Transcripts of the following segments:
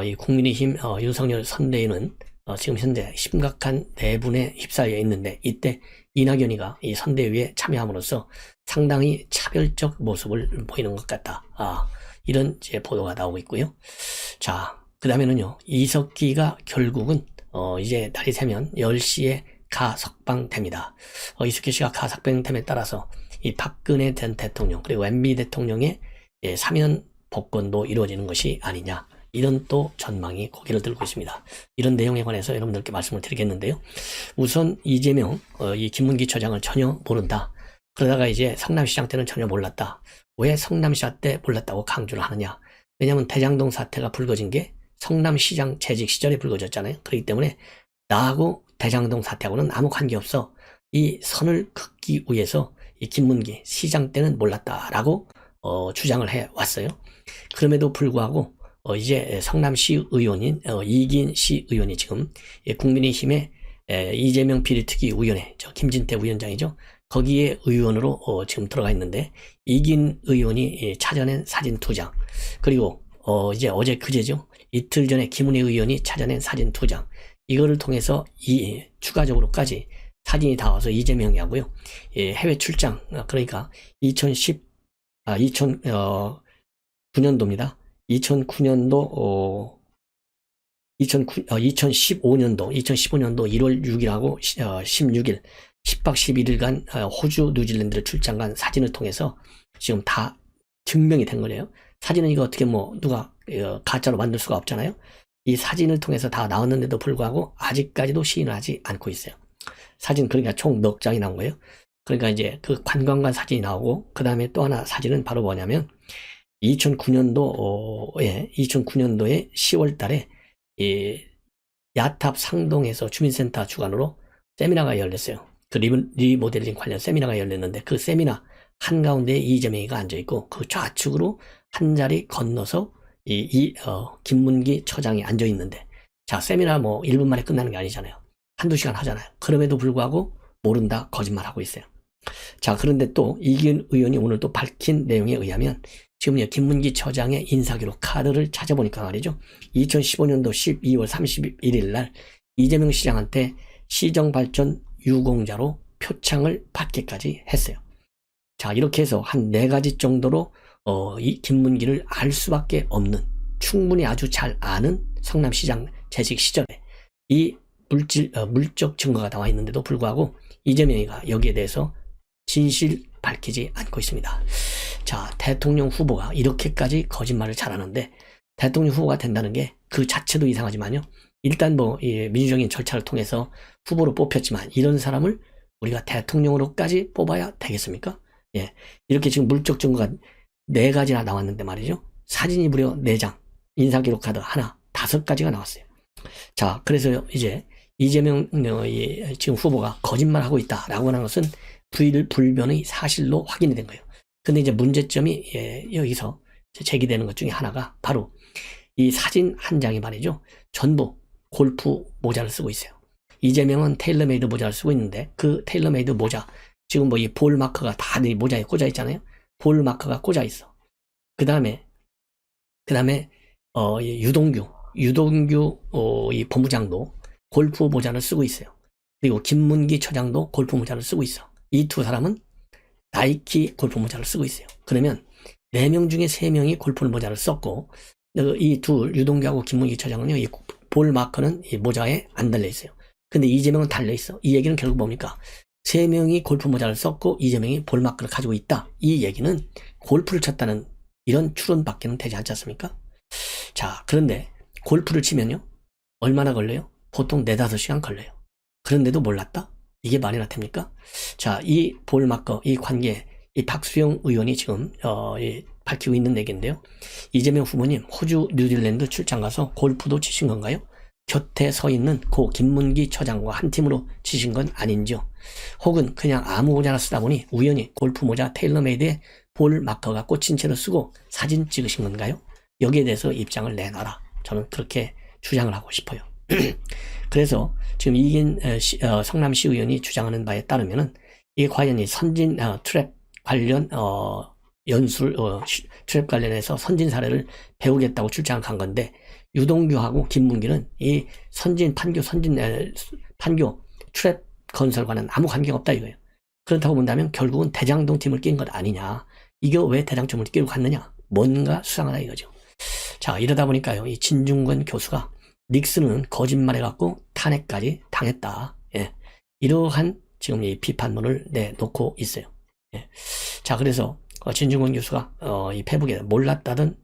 이 국민의힘 윤석열 선대위는 지금 현재 심각한 내분에 휩싸여 있는데, 이때 이낙연이가 이 선대위에 참여함으로써 상당히 차별적 모습을 보이는 것 같다. 이런 이제 보도가 나오고 있고요. 자, 그 다음에는요, 이석기가 결국은 이제 날이 새면 10시에 가석방됩니다. 이석기 씨가 가석방됨에 따라서 이 박근혜 전 대통령 그리고 MB 대통령의 사면 복권도 이루어지는 것이 아니냐, 이런 또 전망이 고개를 들고 있습니다. 이런 내용에 관해서 여러분들께 말씀을 드리겠는데요. 우선 이재명, 이 김문기 처장을 전혀 모른다. 그러다가 이제 성남시장 때는 전혀 몰랐다. 왜 성남시장 때 몰랐다고 강조를 하느냐. 왜냐하면 대장동 사태가 불거진 게 성남시장 재직 시절에 불거졌잖아요. 그렇기 때문에 나하고 대장동 사태하고는 아무 관계없어. 이 선을 긋기 위해서 이 김문기 시장 때는 몰랐다라고 주장을 해왔어요. 그럼에도 불구하고 이제 성남시 의원인 이긴 시 의원이 지금 국민의힘의 이재명 비리특위위원회, 김진태 위원장이죠. 거기에 의원으로 지금 들어가 있는데, 이긴 의원이 찾아낸 사진 2장, 그리고 이제 어제 그제죠. 이틀 전에 김은혜 의원이 찾아낸 사진 2장, 이거를 통해서 추가적으로까지 사진이 다 와서 이재명이 하고요. 해외 출장, 그러니까 2019년도입니다. 2015년도 2015년도 1월 6일하고 16일 10박 11일간 호주, 뉴질랜드를 출장 간 사진을 통해서 지금 다 증명이 된 거예요. 사진은 이거 어떻게 누가 가짜로 만들 수가 없잖아요. 이 사진을 통해서 다 나왔는데도 불구하고 아직까지도 시인을 하지 않고 있어요. 사진, 그러니까 총 넉 장이 나온 거예요. 그러니까 이제 그 관광관 사진이 나오고, 그 다음에 또 하나 사진은 바로 뭐냐면 2009년도에 10월 달에 야탑 상동에서 주민센터 주관으로 세미나가 열렸어요. 그 리모델링 관련 세미나가 열렸는데, 그 세미나 한가운데에 이재명이가 앉아있고, 그 좌측으로 한 자리 건너서 김문기 처장이 앉아있는데, 자, 세미나 1분 만에 끝나는 게 아니잖아요. 한두 시간 하잖아요. 그럼에도 불구하고 모른다, 거짓말하고 있어요. 자, 그런데 또 이기훈 의원이 오늘 또 밝힌 내용에 의하면, 지금요, 김문기 처장의 인사기록 카드를 찾아보니까 말이죠. 2015년도 12월 31일 날 이재명 시장한테 시정발전 유공자로 표창을 받기까지 했어요. 자, 이렇게 해서 한 4가지 정도로 이 김문기를 알 수밖에 없는, 충분히 아주 잘 아는 성남시장 재직 시절에 이 물적 증거가 나와 있는데도 불구하고 이재명이가 여기에 대해서 진실 밝히지 않고 있습니다. 자, 대통령 후보가 이렇게까지 거짓말을 잘하는데, 대통령 후보가 된다는 게 그 자체도 이상하지만요. 일단 민주적인 절차를 통해서 후보로 뽑혔지만, 이런 사람을 우리가 대통령으로까지 뽑아야 되겠습니까? 예. 이렇게 지금 물적 증거가 4가지나 나왔는데 말이죠. 사진이 무려 4장, 인사기록 카드 하나, 5가지가 나왔어요. 자, 그래서 이제 이재명 지금 후보가 거짓말하고 있다라고 하는 것은 불변의 사실로 확인이 된 거예요. 근데 이제 문제점이 여기서 제기되는 것 중에 하나가 바로 이 사진 한 장이 말이죠. 전부 골프 모자를 쓰고 있어요. 이재명은 테일러메이드 모자를 쓰고 있는데, 그 테일러메이드 모자, 지금 이 볼 마커가 다 이 모자에 꽂아 있잖아요. 볼 마커가 꽂아 있어. 그 다음에 유동규 이 본부장도 골프 모자를 쓰고 있어요. 그리고 김문기 처장도 골프 모자를 쓰고 있어. 이 두 사람은 나이키 골프 모자를 쓰고 있어요. 그러면 4명 중에 3명이 골프 모자를 썼고, 이 유동규하고 김문기 처장은요, 이 볼 마커는 이 모자에 안 달려 있어요. 근데 이재명은 달려 있어. 이 얘기는 결국 뭡니까? 3명이 골프 모자를 썼고 이재명이 볼 마커를 가지고 있다. 이 얘기는 골프를 쳤다는 이런 추론밖에는 되지 않지 않습니까? 자, 그런데 골프를 치면요, 얼마나 걸려요? 보통 4-5시간 걸려요. 그런데도 몰랐다? 이게 말이나 됩니까? 자, 이 볼 마커, 이 관계, 이 박수영 의원이 지금 밝히고 있는 얘기인데요. 이재명 후보님, 호주, 뉴질랜드 출장 가서 골프도 치신 건가요? 곁에 서 있는 고 김문기 처장과 한 팀으로 치신 건 아닌지요? 혹은 그냥 아무 모자나 쓰다 보니 우연히 골프 모자 테일러메이드에 볼 마커가 꽂힌 채로 쓰고 사진 찍으신 건가요? 여기에 대해서 입장을 내놔라. 저는 그렇게 주장을 하고 싶어요. 그래서 지금 이긴 성남시 의원이 주장하는 바에 따르면은, 이게 과연 이 선진 트랩 관련 트랩 관련해서 선진 사례를 배우겠다고 출장 간 건데, 유동규하고 김문기는 이 판교 트랩 건설과는 아무 관계가 없다 이거예요. 그렇다고 본다면 결국은 대장동 팀을 낀 것 아니냐. 이게 왜 대장동을 끼고 갔느냐. 뭔가 수상하다 이거죠. 자, 이러다 보니까요, 이 진중권 교수가 닉슨은 거짓말해갖고 탄핵까지 당했다. 예. 이러한 지금 이 비판문을 내놓고 있어요. 예. 자, 그래서 진중권 교수가 이 페북에 몰랐다던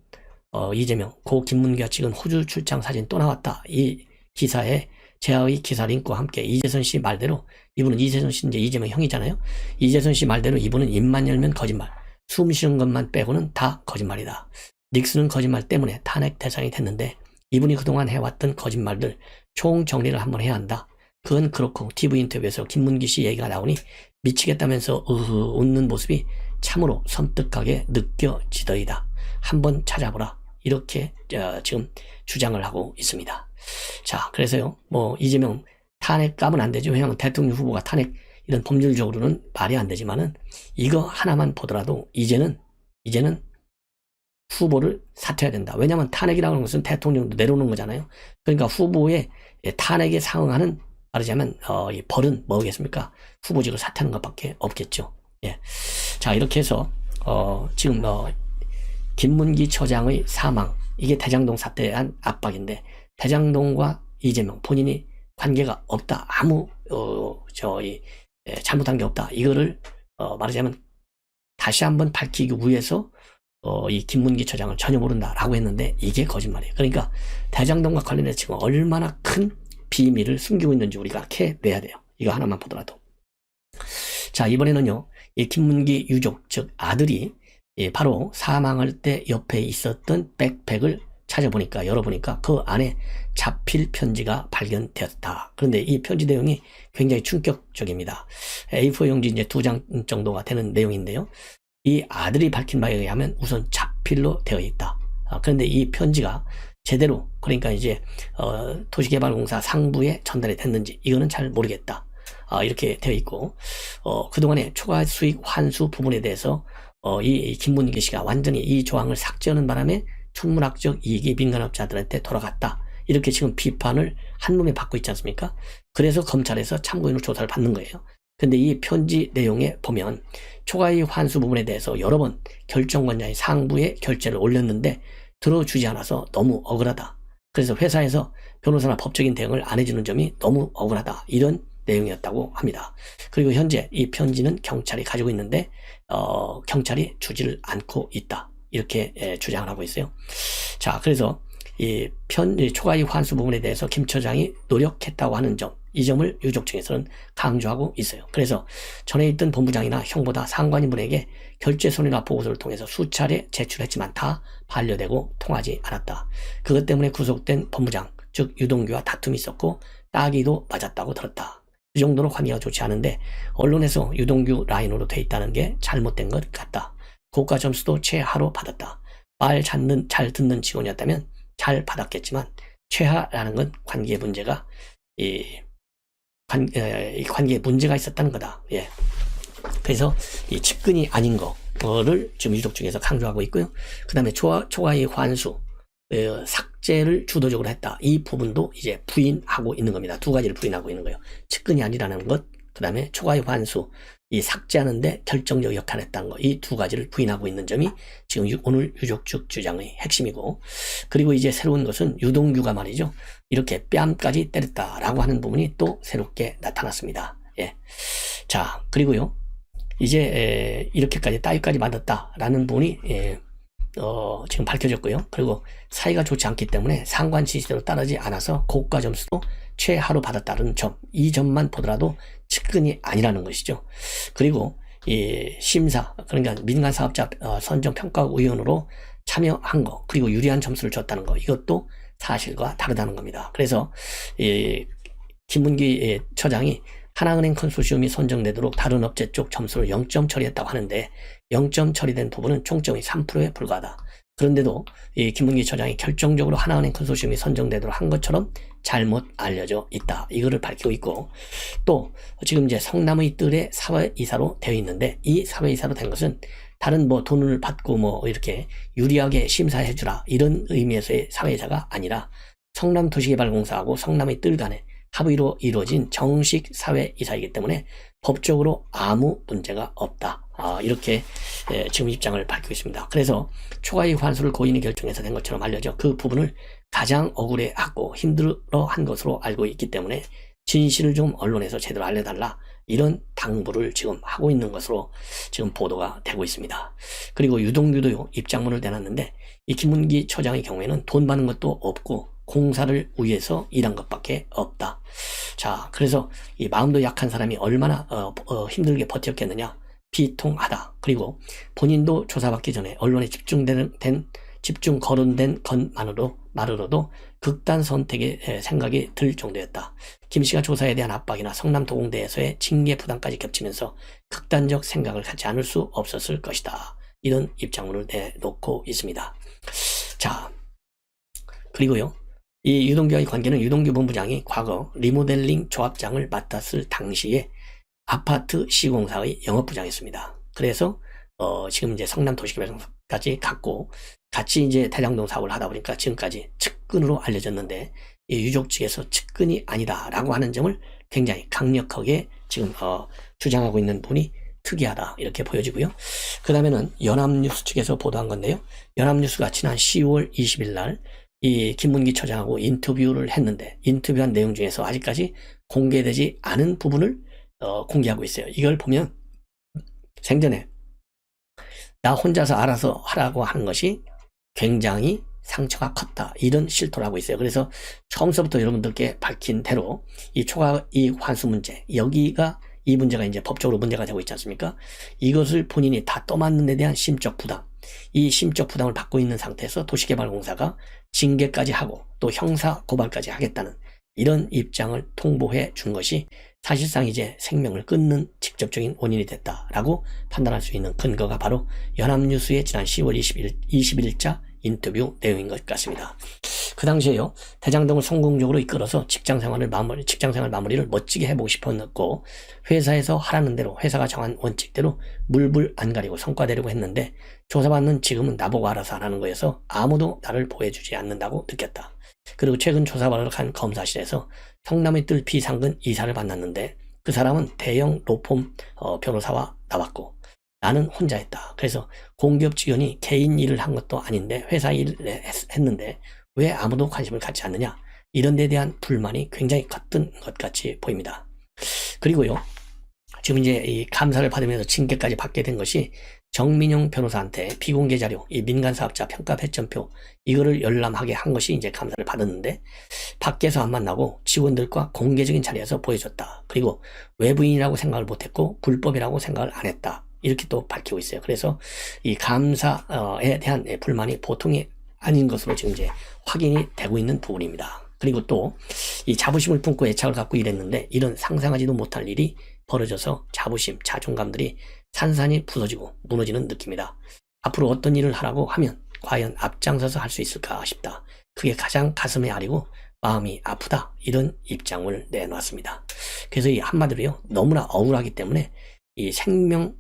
이재명, 고 김문기가 찍은 호주 출장 사진 또 나왔다. 이 기사에 제아의 기사 링크와 함께 이재선 씨 말대로, 이분은 이재선 씨 이제 이재명 형이잖아요. 이재선 씨 말대로 이분은 입만 열면 거짓말, 숨 쉬는 것만 빼고는 다 거짓말이다. 닉슨은 거짓말 때문에 탄핵 대상이 됐는데 이분이 그동안 해왔던 거짓말들 총정리를 한번 해야 한다. 그건 그렇고 TV 인터뷰에서 김문기 씨 얘기가 나오니 미치겠다면서 웃는 모습이 참으로 섬뜩하게 느껴지더이다. 한번 찾아보라. 이렇게 지금 주장을 하고 있습니다. 자, 그래서요, 뭐 이재명 탄핵 까면 안 되죠. 왜냐하면 대통령 후보가 탄핵 이런 법률적으로는 말이 안 되지만은 이거 하나만 보더라도 이제는 후보를 사퇴해야 된다. 왜냐하면 탄핵이라는 것은 대통령도 내려오는 거잖아요. 그러니까 후보의 탄핵에 상응하는, 말하자면 이 벌은 뭐겠습니까? 후보직을 사퇴하는 것밖에 없겠죠. 예. 자, 이렇게 해서 지금 김문기 처장의 사망, 이게 대장동 사태에 대한 압박인데 대장동과 이재명 본인이 관계가 없다. 아무 잘못한 게 없다. 이거를 말하자면 다시 한번 밝히기 위해서 이 김문기 처장을 전혀 모른다라고 했는데 이게 거짓말이에요. 그러니까 대장동과 관련해서 지금 얼마나 큰 비밀을 숨기고 있는지 우리가 캐내야 돼요. 이거 하나만 보더라도. 자, 이번에는요, 이 김문기 유족, 즉 아들이 바로 사망할 때 옆에 있었던 백팩을 찾아보니까, 열어보니까 그 안에 자필 편지가 발견되었다. 그런데 이 편지 내용이 굉장히 충격적입니다. A4 용지 이제 2장 정도가 되는 내용인데요. 이 아들이 밝힌 바에 의하면 우선 자필로 되어 있다. 그런데 이 편지가 제대로, 그러니까 이제 도시개발공사 상부에 전달이 됐는지 이거는 잘 모르겠다. 이렇게 되어 있고, 그동안의 초과 수익 환수 부분에 대해서 이 김문기 씨가 완전히 이 조항을 삭제하는 바람에 천문학적 이익이 민간업자들한테 돌아갔다. 이렇게 지금 비판을 한몸에 받고 있지 않습니까? 그래서 검찰에서 참고인으로 조사를 받는 거예요. 근데 이 편지 내용에 보면 초과이익 환수 부분에 대해서 여러 번 결정권자의 상부에 결재를 올렸는데 들어주지 않아서 너무 억울하다. 그래서 회사에서 변호사나 법적인 대응을 안 해주는 점이 너무 억울하다. 이런 내용이었다고 합니다. 그리고 현재 이 편지는 경찰이 가지고 있는데 경찰이 주지를 않고 있다. 이렇게 주장을 하고 있어요. 자, 그래서 이 초과이익 환수 부분에 대해서 김 처장이 노력했다고 하는 점, 이 점을 유족 측에서는 강조하고 있어요. 그래서 전에 있던 본부장이나 형보다 상관인분에게 결재서류나 보고서를 통해서 수차례 제출했지만 다 반려되고 통하지 않았다. 그것 때문에 구속된 본부장, 즉 유동규와 다툼이 있었고 따기도 맞았다고 들었다. 이 정도로 관계가 좋지 않은데 언론에서 유동규 라인으로 돼 있다는 게 잘못된 것 같다. 고가 점수도 최하로 받았다. 말 잘 듣는 직원이었다면 잘 받았겠지만 최하라는 건 관계 문제가 관계에 문제가 있었다는 거다. 예. 그래서 이 측근이 아닌 거를 지금 유족 중에서 강조하고 있고요. 그 다음에 초과이익 환수 삭제를 주도적으로 했다. 이 부분도 이제 부인하고 있는 겁니다. 두 가지를 부인하고 있는 거예요. 측근이 아니라는 것, 그 다음에 초과이익 환수 이 삭제하는데 결정적 역할을 했다는 거, 이 두 가지를 부인하고 있는 점이 지금 오늘 유족 측 주장의 핵심이고, 그리고 이제 새로운 것은 유동규가 말이죠, 이렇게 뺨까지 때렸다라고 하는 부분이 또 새롭게 나타났습니다. 예. 자, 그리고요, 이제 이렇게까지 따위까지 맞았다라는 부분이 지금 밝혀졌고요. 그리고 사이가 좋지 않기 때문에 상관 지시대로 따르지 않아서 고가 점수도 최하로 받았다는 점, 이 점만 보더라도 측근이 아니라는 것이죠. 그리고 이 심사, 그러니까 민간사업자 선정평가위원으로 참여한 거, 그리고 유리한 점수를 줬다는 거, 이것도 사실과 다르다는 겁니다. 그래서 이 김문기 처장이 하나은행 컨소시엄이 선정되도록 다른 업체 쪽 점수를 0점 처리했다고 하는데 0점 처리된 부분은 총점이 3%에 불과하다. 그런데도 이 김문기 처장이 결정적으로 하나은행 컨소시엄이 선정되도록 한 것처럼 잘못 알려져 있다. 이거를 밝히고 있고, 또 지금 이제 성남의 뜰에 사회이사로 되어 있는데 이 사회이사로 된 것은 다른 뭐 돈을 받고 뭐 이렇게 유리하게 심사해주라 이런 의미에서의 사회자가 아니라 성남도시개발공사하고 성남의 뜰 간에 합의로 이루어진 정식 사회이사이기 때문에 법적으로 아무 문제가 없다. 이렇게 지금 입장을 밝히고 있습니다. 그래서 초과이익 환수를 고인이 결정해서 된 것처럼 알려져 그 부분을 가장 억울해하고 힘들어한 것으로 알고 있기 때문에 진실을 좀 언론에서 제대로 알려달라 이런 당부를 지금 하고 있는 것으로 지금 보도가 되고 있습니다. 그리고 유동규도 입장문을 내놨는데 이 김문기 처장의 경우에는 돈 받는 것도 없고 공사를 위해서 일한 것밖에 없다. 자, 그래서 이 마음도 약한 사람이 얼마나 힘들게 버텼겠느냐. 비통하다. 그리고 본인도 조사받기 전에 언론에 집중 거론된 것만으로도 극단 선택의 생각이 들 정도였다. 김 씨가 조사에 대한 압박이나 성남 도공대에서의 징계 부담까지 겹치면서 극단적 생각을 갖지 않을 수 없었을 것이다. 이런 입장문을 내놓고 있습니다. 자, 그리고요. 이 유동규와의 관계는 유동규 본부장이 과거 리모델링 조합장을 맡았을 당시에 아파트 시공사의 영업부장이었습니다. 그래서 지금 이제 성남도시개발까지 갔고 같이 이제 대장동 사업을 하다 보니까 지금까지 측근으로 알려졌는데 이 유족 측에서 측근이 아니다라고 하는 점을 굉장히 강력하게 지금 주장하고 있는 분이 특이하다 이렇게 보여지고요. 그 다음에는 연합뉴스 측에서 보도한 건데요. 연합뉴스가 지난 10월 20일 날 이 김문기 처장하고 인터뷰를 했는데 인터뷰한 내용 중에서 아직까지 공개되지 않은 부분을 공개하고 있어요. 이걸 보면 생전에 나 혼자서 알아서 하라고 하는 것이 굉장히 상처가 컸다. 이런 실토를 하고 있어요. 그래서 처음서부터 여러분들께 밝힌 대로 이 초과이익 환수 문제, 여기가 이 문제가 이제 법적으로 문제가 되고 있지 않습니까? 이것을 본인이 다 떠맡는 데 대한 심적 부담, 이 심적 부담을 받고 있는 상태에서 도시개발공사가 징계까지 하고 또 형사 고발까지 하겠다는 이런 입장을 통보해 준 것이 사실상 이제 생명을 끊는 직접적인 원인이 됐다라고 판단할 수 있는 근거가 바로 연합뉴스의 지난 10월 21일자 인터뷰 내용인 것 같습니다. 그 당시에요, 대장동을 성공적으로 이끌어서 직장생활 마무리를 멋지게 해보고 싶었고, 회사에서 하라는 대로, 회사가 정한 원칙대로 물불 안 가리고 성과 내려고 했는데, 조사받는 지금은 나보고 알아서 하라는 거여서 아무도 나를 보호해주지 않는다고 느꼈다. 그리고 최근 조사받으러 간 검사실에서 성남의 뜰 비상근 이사를 만났는데, 그 사람은 대형 로펌 변호사와 나왔고, 나는 혼자 했다. 그래서 공기업 직원이 개인 일을 한 것도 아닌데 회사 일을 했는데 왜 아무도 관심을 갖지 않느냐. 이런 데 대한 불만이 굉장히 컸던 것 같이 보입니다. 그리고요. 지금 이제 이 감사를 받으면서 징계까지 받게 된 것이 정민용 변호사한테 비공개 자료, 이 민간사업자 평가 배점표 이거를 열람하게 한 것이 이제 감사를 받았는데 밖에서 안 만나고 직원들과 공개적인 자리에서 보여줬다. 그리고 외부인이라고 생각을 못했고 불법이라고 생각을 안 했다. 이렇게 또 밝히고 있어요. 그래서 이 감사에 대한 불만이 보통이 아닌 것으로 지금 이제 확인이 되고 있는 부분입니다. 그리고 또 이 자부심을 품고 애착을 갖고 일했는데 이런 상상하지도 못할 일이 벌어져서 자부심, 자존감들이 산산이 부서지고 무너지는 느낌이다. 앞으로 어떤 일을 하라고 하면 과연 앞장서서 할 수 있을까 싶다. 그게 가장 가슴에 아리고 마음이 아프다. 이런 입장을 내놨습니다. 그래서 이 한마디로요. 너무나 억울하기 때문에 이 생명을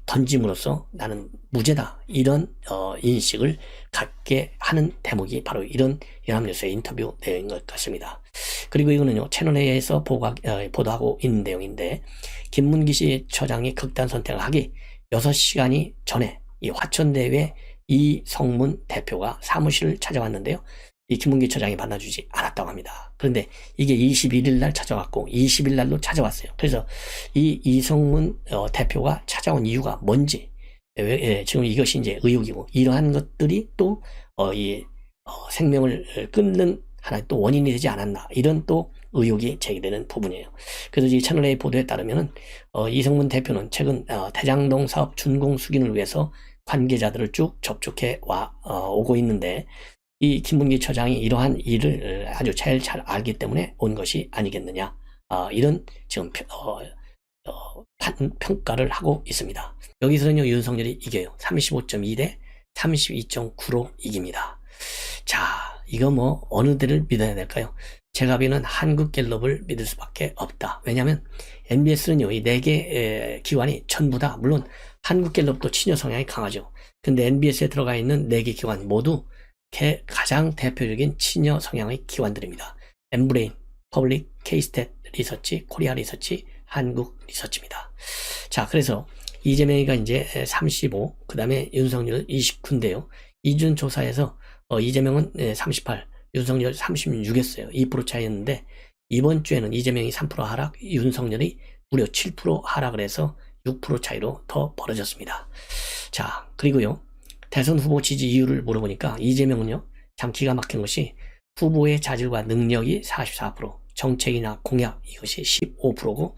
던짐으로써 나는 무죄다. 이런 인식을 갖게 하는 대목이 바로 이런 연합뉴스의 인터뷰 내용인 것 같습니다. 그리고 이거는요. 채널A에서 보도하고 있는 내용인데 김문기 씨 처장이 극단 선택을 하기 6시간이 전에 이 화천대유의 이성문 대표가 사무실을 찾아왔는데요. 이 김문기 처장이 만나주지 않았다고 합니다. 그런데 이게 21일 날 찾아왔고 20일 날로 찾아왔어요. 그래서 이 이성문 대표가 찾아온 이유가 뭔지 지금 이것이 이제 의혹이고 이러한 것들이 또 생명을 끊는 하나의 또 원인이 되지 않았나 이런 또 의혹이 제기되는 부분이에요. 그래서 이 채널A 보도에 따르면은 이성문 대표는 최근 대장동 사업 준공 승인을 위해서 관계자들을 쭉 접촉해 오고 있는데 이 김문기 처장이 이러한 일을 아주 제일 잘 알기 때문에 온 것이 아니겠느냐 이런 지금 평가를 하고 있습니다. 여기서는요 윤석열이 이겨요. 35.2대 32.9로 이깁니다. 자, 이거 뭐 어느 데를 믿어야 될까요? 제가 보기에는 한국갤럽을 믿을 수밖에 없다. 왜냐하면 MBS는요 이 4개 기관이 전부 다 물론 한국갤럽도 친여 성향이 강하죠. 근데 NBS에 들어가 있는 4개 기관 모두 가장 대표적인 친여 성향의 기관들입니다. 엠브레인, 퍼블릭, K-스탯 리서치, 코리아 리서치, 한국 리서치입니다. 자, 그래서 이재명이가 이제 35, 그 다음에 윤석열 29인데요. 이준 조사에서 이재명은 38, 윤석열 36이었어요. 2% 차이였는데 이번 주에는 이재명이 3% 하락, 윤석열이 무려 7% 하락을 해서 6% 차이로 더 벌어졌습니다. 자, 그리고요. 대선 후보 지지 이유를 물어보니까 이재명은요. 참 기가 막힌 것이 후보의 자질과 능력이 44%, 정책이나 공약 이것이 15%고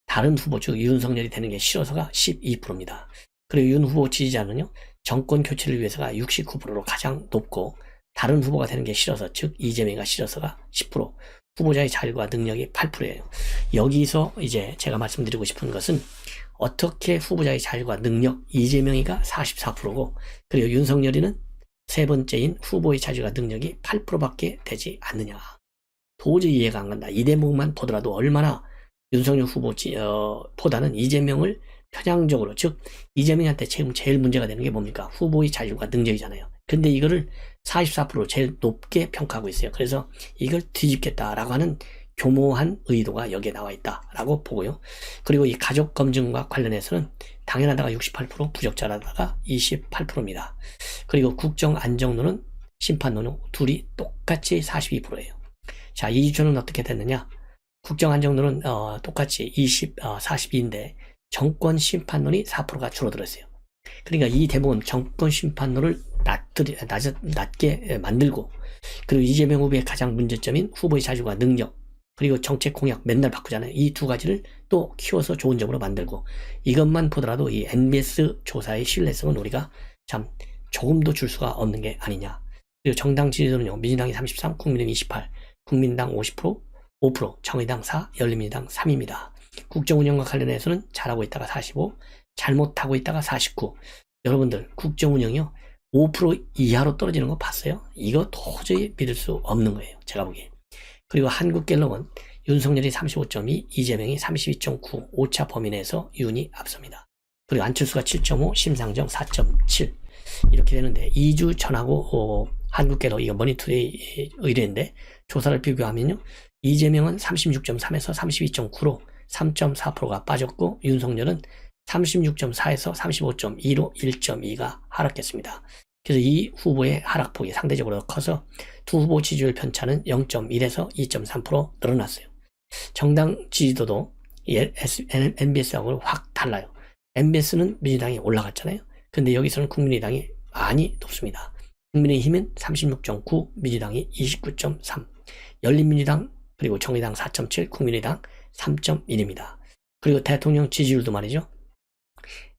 다른 후보 즉 윤석열이 되는 게 싫어서가 12%입니다. 그리고 윤 후보 지지자는요. 정권 교체를 위해서가 69%로 가장 높고 다른 후보가 되는 게 싫어서 즉 이재명이가 싫어서가 10%, 후보자의 자질과 능력이 8%예요. 여기서 이제 제가 말씀드리고 싶은 것은 어떻게 후보자의 자질과 능력 이재명이가 44%고 그리고 윤석열이는 세 번째인 후보의 자질과 능력이 8%밖에 되지 않느냐. 도저히 이해가 안 간다. 이 대목만 보더라도 얼마나 윤석열 후보보다는 이재명을 편향적으로 즉 이재명한테 제일 문제가 되는 게 뭡니까? 후보의 자질과 능력이잖아요. 근데 이거를 44% 제일 높게 평가하고 있어요. 그래서 이걸 뒤집겠다라고 하는 교모한 의도가 여기에 나와 있다라고 보고요. 그리고 이 가족 검증과 관련해서는 당연하다가 68%, 부적절하다가 28%입니다. 그리고 국정 안정론은 심판론은 둘이 똑같이 42%예요. 자, 이주는 어떻게 됐느냐? 국정 안정론은 똑같이 42인데 정권 심판론이 4%가 줄어들었어요. 그러니까 이 대목은 정권 심판론을 낮게 만들고 그리고 이재명 후보의 가장 문제점인 후보의 자질과 능력 그리고 정책 공약 맨날 바꾸잖아요. 이 두 가지를 또 키워서 좋은 점으로 만들고 이것만 보더라도 이 NBS 조사의 신뢰성은 우리가 참 조금도 줄 수가 없는 게 아니냐. 그리고 정당 지지도는요. 민주당이 33, 국민의힘 28, 국민당 50%, 5%, 정의당 4, 열린민주당 3입니다. 국정운영과 관련해서는 잘하고 있다가 45, 잘못하고 있다가 49. 여러분들 국정운영이요. 5% 이하로 떨어지는 거 봤어요? 이거 도저히 믿을 수 없는 거예요. 제가 보기에. 그리고 한국갤럽은 윤석열이 35.2, 이재명이 32.9, 오차 범위 내에서 윤이 앞섭니다. 그리고 안철수가 7.5, 심상정 4.7 이렇게 되는데 2주 전하고 한국갤럽 이거 머니투데이 의뢰인데 조사를 비교하면요. 이재명은 36.3에서 32.9로 3.4%가 빠졌고 윤석열은 36.4에서 35.2로 1.2가 하락했습니다. 그래서 이 후보의 하락폭이 상대적으로 커서 두 후보 지지율 편차는 0.1에서 2.3% 늘어났어요. 정당 지지도도 MBS하고는 확 달라요. MBS는 민주당이 올라갔잖아요. 근데 여기서는 국민의당이 많이 높습니다. 국민의힘은 36.9, 민주당이 29.3, 열린민주당 그리고 정의당 4.7, 국민의당 3.1입니다. 그리고 대통령 지지율도 말이죠.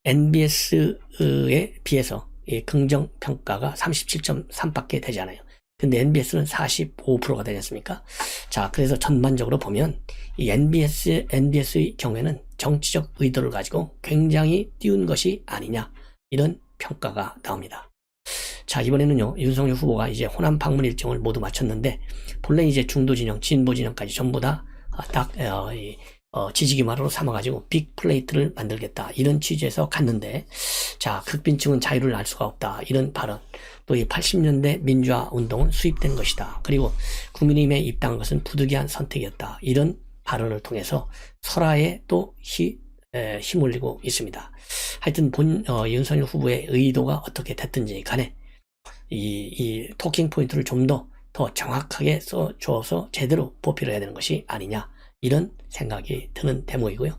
NBS에 비해서 긍정평가가 37.3밖에 되지 않아요. 근데 NBS는 45%가 되지 않습니까? 자, 그래서 전반적으로 보면 이 NBS의 경우에는 정치적 의도를 가지고 굉장히 띄운 것이 아니냐 이런 평가가 나옵니다. 자, 이번에는요 윤석열 후보가 이제 호남 방문 일정을 모두 마쳤는데 본래 이제 중도 진영, 진보 진영까지 전부 다 지지기만으로 삼아가지고 빅 플레이트를 만들겠다 이런 취지에서 갔는데 자 극빈층은 자유를 알 수가 없다 이런 발언 또 이 80년대 민주화 운동은 수입된 것이다 그리고 국민의힘에 입당한 것은 부득이한 선택이었다 이런 발언을 통해서 설화에 또 힘올리고 있습니다. 하여튼 윤석열 후보의 의도가 어떻게 됐든지 간에 이 토킹 포인트를 좀 더 정확하게 써줘서 제대로 보필을 해야 되는 것이 아니냐 이런 생각이 드는 대목이고요.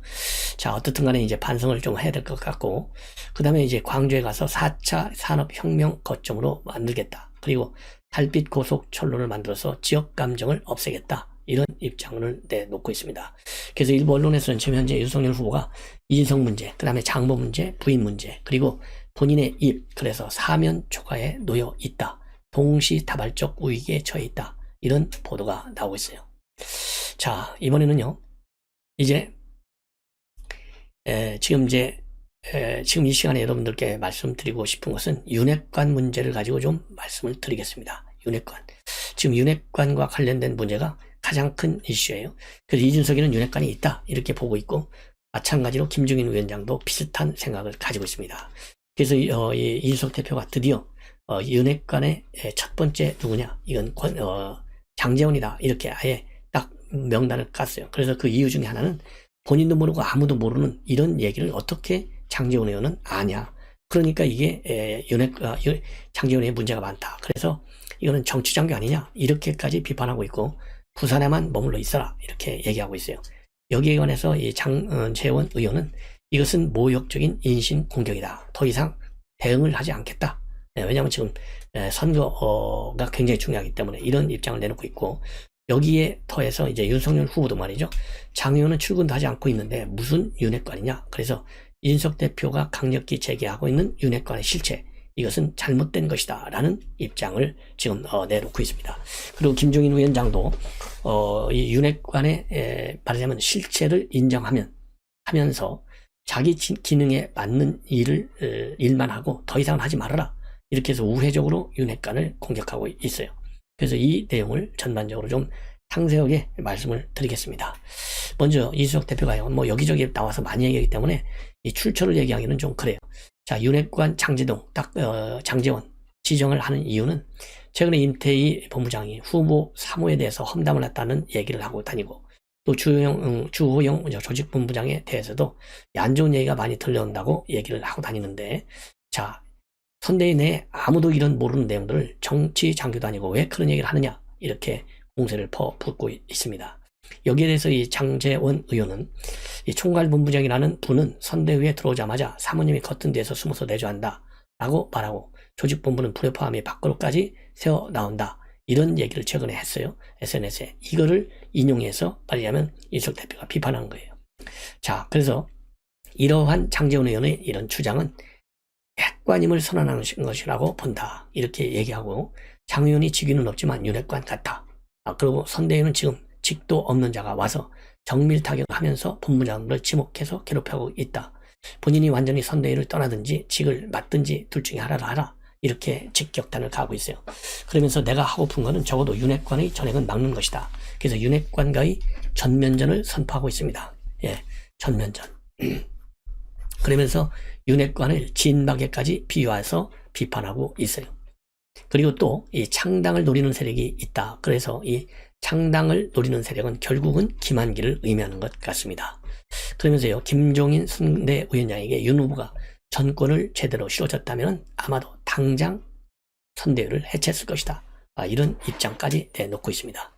자, 어떻든 간에 이제 반성을 좀 해야 될 것 같고, 그 다음에 이제 광주에 가서 4차 산업혁명 거점으로 만들겠다. 그리고 달빛 고속철로를 만들어서 지역 감정을 없애겠다. 이런 입장을 내놓고 있습니다. 그래서 일부 언론에서는 지금 현재 윤석열 후보가 인성 문제, 그 다음에 장모 문제, 부인 문제, 그리고 본인의 입, 그래서 사면 초과에 놓여 있다. 동시다발적 위기에 처해 있다. 이런 보도가 나오고 있어요. 자, 이번에는요, 이제, 지금 이 시간에 여러분들께 말씀드리고 싶은 것은 윤핵관 문제를 가지고 좀 말씀을 드리겠습니다. 윤핵관. 지금 윤핵관과 관련된 문제가 가장 큰 이슈예요. 그래서 이준석이는 윤핵관이 있다. 이렇게 보고 있고, 마찬가지로 김종인 위원장도 비슷한 생각을 가지고 있습니다. 그래서 이 이준석 대표가 드디어 윤핵관의 첫 번째 누구냐, 이건 장제원이다, 이렇게 아예 딱 명단을 깠어요. 그래서 그 이유 중에 하나는 본인도 모르고 아무도 모르는 이런 얘기를 어떻게 장제원 의원은 아냐. 그러니까 이게 장제원 의원의 문제가 많다. 그래서 이거는 정치장교 아니냐, 이렇게까지 비판하고 있고 부산에만 머물러 있어라, 이렇게 얘기하고 있어요. 여기에 관해서 이 장제원 의원은 이것은 모욕적인 인신 공격이다. 더 이상 대응을 하지 않겠다. 왜냐하면 지금 선거가 굉장히 중요하기 때문에 이런 입장을 내놓고 있고, 여기에 더해서 이제 윤석열 후보도 말이죠. 장 의원은 출근도 하지 않고 있는데 무슨 윤핵관이냐. 그래서 이준석 대표가 강력히 제기하고 있는 윤핵관의 실체, 이것은 잘못된 것이다 라는 입장을 지금 내놓고 있습니다. 그리고 김종인 위원장도 이 윤핵관의 말하자면 실체를 인정하면서 자기 기능에 맞는 일만 하고 더 이상은 하지 말아라, 이렇게 해서 우회적으로 윤핵관을 공격하고 있어요. 그래서 이 내용을 전반적으로 좀 상세하게 말씀을 드리겠습니다. 먼저 이준석 대표가요, 뭐 여기저기 나와서 많이 얘기하기 때문에 이 출처를 얘기하기는 좀 그래요. 자, 윤핵관 장제원 지정을 하는 이유는 최근에 임태희 본부장이 후보 사모에 대해서 험담을 했다는 얘기를 하고 다니고, 또 주호영 조직본부장에 대해서도 안 좋은 얘기가 많이 들려온다고 얘기를 하고 다니는데, 자, 선대위 내에 아무도 이런 모르는 내용들을 정치 장교도 아니고 왜 그런 얘기를 하느냐, 이렇게 공세를 퍼붓고 있습니다. 여기에 대해서 이 장제원 의원은 이 총괄본부장이라는 분은 선대위에 들어오자마자 사모님이 겉은 데에서 숨어서 내조한다 라고 말하고, 조직본부는 불협화음이 밖으로까지 새어 나온다, 이런 얘기를 최근에 했어요. SNS에. 이거를 인용해서 말하자면 이준석 대표가 비판한 거예요. 자, 그래서 이러한 장제원 의원의 이런 주장은 핵관임을 선언하는 것이라고 본다, 이렇게 얘기하고, 장 의원이 직위는 없지만 윤핵관 같다. 그리고 선대위는 지금 직도 없는 자가 와서 정밀 타격하면서 본부장을 지목해서 괴롭히고 있다. 본인이 완전히 선대위를 떠나든지 직을 맡든지 둘 중에 하나를 하라, 이렇게 직격탄을 가하고 있어요. 그러면서 내가 하고픈 거는 적어도 윤핵관의 전횡은 막는 것이다. 그래서 윤핵관과의 전면전을 선포하고 있습니다. 예, 전면전. 그러면서 윤핵관을 진박에까지 비유해서 비판하고 있어요. 그리고 또 이 창당을 노리는 세력이 있다. 그래서 이 창당을 노리는 세력은 결국은 김한길을 의미하는 것 같습니다. 그러면서요, 김종인 선대위원장에게 윤 후보가 전권을 제대로 실어줬다면 아마도 당장 선대위를 해체했을 것이다, 이런 입장까지 내놓고 있습니다.